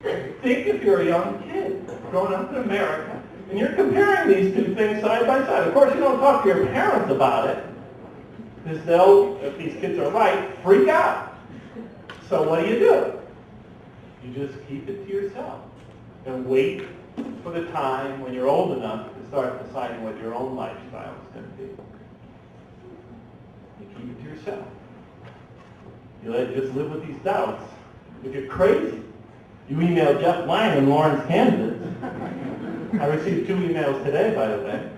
Think if you're a young kid growing up in America, and you're comparing these two things side by side. Of course, you don't talk to your parents about it, because they'll, if these kids are right, freak out. So what do? You just keep it to yourself and wait for the time when you're old enough to start deciding what your own lifestyle is going to be. You keep it to yourself. You let it just live with these doubts. If you're crazy, you email Jeff Lang in Lawrence, Kansas. I received 2 emails today, by the way,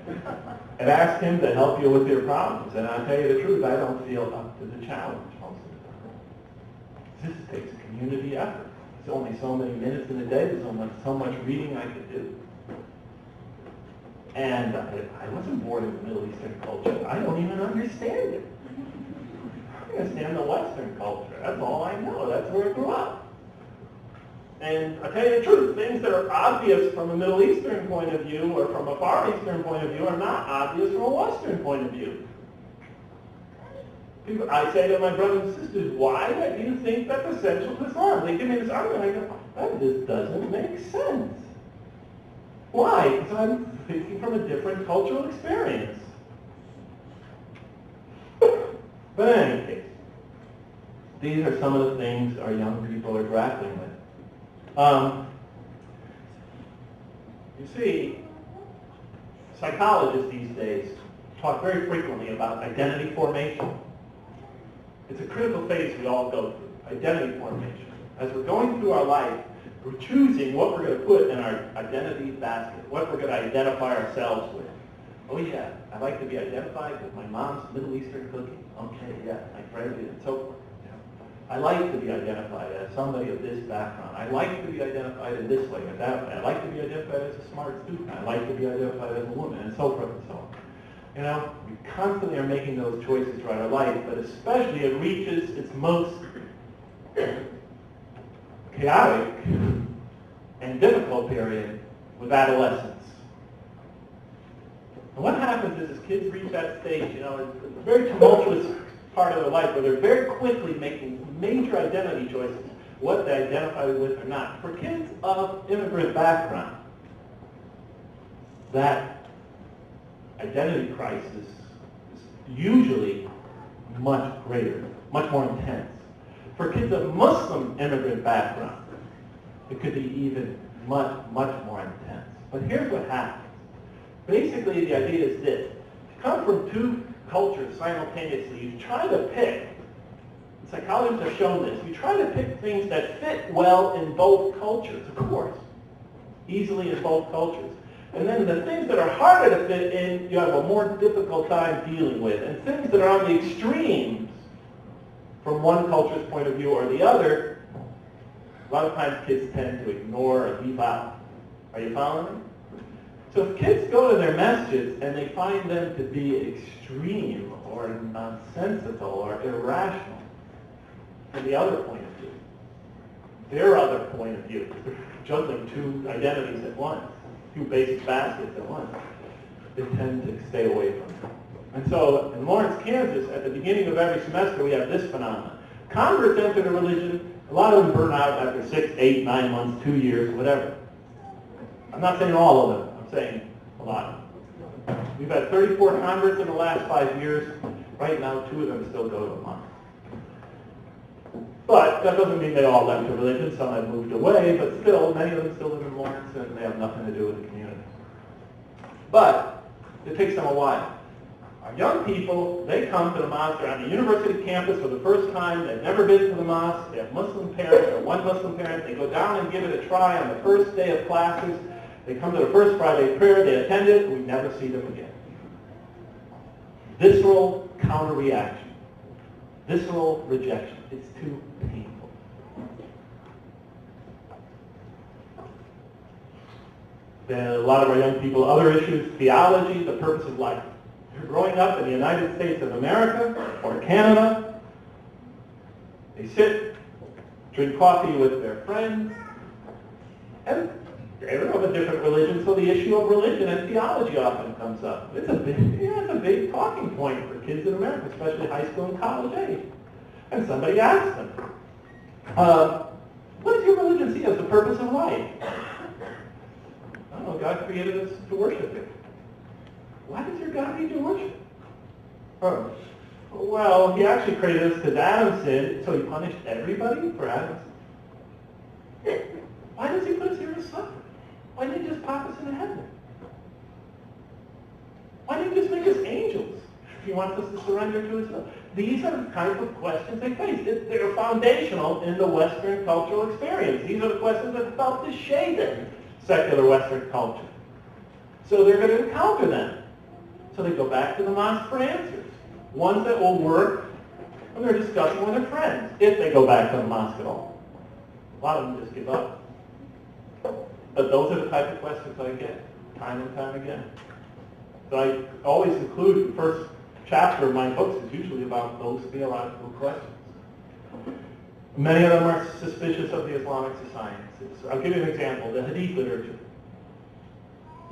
and asked him to help you with your problems. And I'll tell you the truth, I don't feel up to the challenge most of the time. This takes a community effort. There's only so many minutes in a day. There's so much reading I could do. And I wasn't born in the Middle Eastern culture. I don't even understand it. I understand the Western culture. That's all I know. That's where I grew up. And I'll tell you the truth, things that are obvious from a Middle Eastern point of view or from a Far Eastern point of view are not obvious from a Western point of view. I say to my brothers and sisters, why do you think that's essential to Islam? They give me this argument. I go, that just doesn't make sense. Why? Because I'm thinking from a different cultural experience. But in any case, these are some of the things our young people are grappling with. You see, psychologists these days talk very frequently about identity formation. It's a critical phase we all go through, identity formation. As we're going through our life, we're choosing what we're going to put in our identity basket, what we're going to identify ourselves with. Oh yeah, I like to be identified with my mom's Middle Eastern cooking. Okay, yeah, my friend and so forth. I like to be identified as somebody of this background. I like to be identified in this way or that way. I like to be identified as a smart student. I like to be identified as a woman, and so forth and so on. You know, we constantly are making those choices throughout our life, but especially it reaches its most chaotic and difficult period with adolescence. And what happens is as kids reach that stage, you know, it's a very tumultuous part of their life where they're very quickly making major identity choices, what they identify with or not. For kids of immigrant background, that identity crisis is usually much greater, much more intense. For kids of Muslim immigrant background, it could be even much, much more intense. But here's what happens. Basically, the idea is this. To come from two cultures simultaneously, you try to pick, psychologists have shown this, you try to pick things that fit well in both cultures, of course, easily in both cultures. And then the things that are harder to fit in, you have a more difficult time dealing with. And things that are on the extremes, from one culture's point of view or the other, a lot of times kids tend to ignore or leave out. Are you following me? So if kids go to their messages and they find them to be extreme or nonsensical or irrational from the other point of view, their other point of view, juggling two identities at once, two basic baskets at once, they tend to stay away from them. And so in Lawrence, Kansas, at the beginning of every semester, we have this phenomenon. Converts enter the religion. A lot of them burn out after 6, 8, 9 months, 2 years, whatever. I'm not saying all of them. I'm saying a lot. We've had 34 converts in the last 5 years. Right now, 2 of them still go to a month. But that doesn't mean they all left the religion. Some have moved away, but still, many of them still live in Lawrence, and they have nothing to do with the community. But it takes them a while. Our young people, they come to the mosque. They're on the university campus for the first time. They've never been to the mosque. They have Muslim parents or one Muslim parent. They go down and give it a try on the first day of classes. They come to the first Friday prayer. They attend it. We never see them again. Visceral counter-reaction. Visceral rejection. It's too painful. Then a lot of our young people, other issues, theology, the purpose of life. They're growing up in the United States of America or Canada. They sit, drink coffee with their friends, and they're of a different religion, so the issue of religion and theology often comes up. It's a big talking point for kids in America, especially high school and college age. And somebody asks them, what does your religion see as the purpose of life? God created us to worship Him. Why does your God need to worship? Well, He actually created us because Adam sinned, so He punished everybody for Adam's sin. Why does He put us here to suffer? Why didn't He just pop us into heaven? Why didn't He just make us angels if He wants us to surrender to His will? These are the type of questions they face. They're foundational in the Western cultural experience. These are the questions that have helped to shape secular Western culture. So they're going to encounter them. So they go back to the mosque for answers. Ones that will work when they're discussing with their friends, if they go back to the mosque at all. A lot of them just give up. But those are the type of questions I get, time and time again. So I always include the first chapter of my books is usually about those theological questions. Many of them are suspicious of the Islamic sciences. I'll give you an example, the Hadith literature.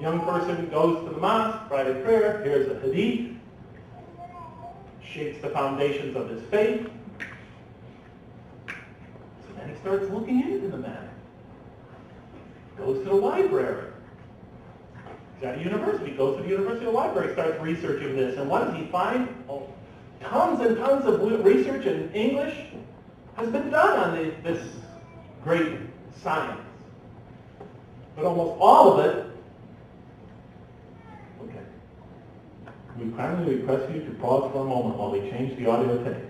Young person goes to the mosque, Friday prayer, here's a Hadith, shapes the foundations of his faith. So then he starts looking into the matter. Goes to the library. He's at a university, goes to the university library, starts researching this. And what does he find? Oh, tons and tons of research in English has been done on this great science. But almost all of it, okay. We kindly request you to pause for a moment while we change the audio tape.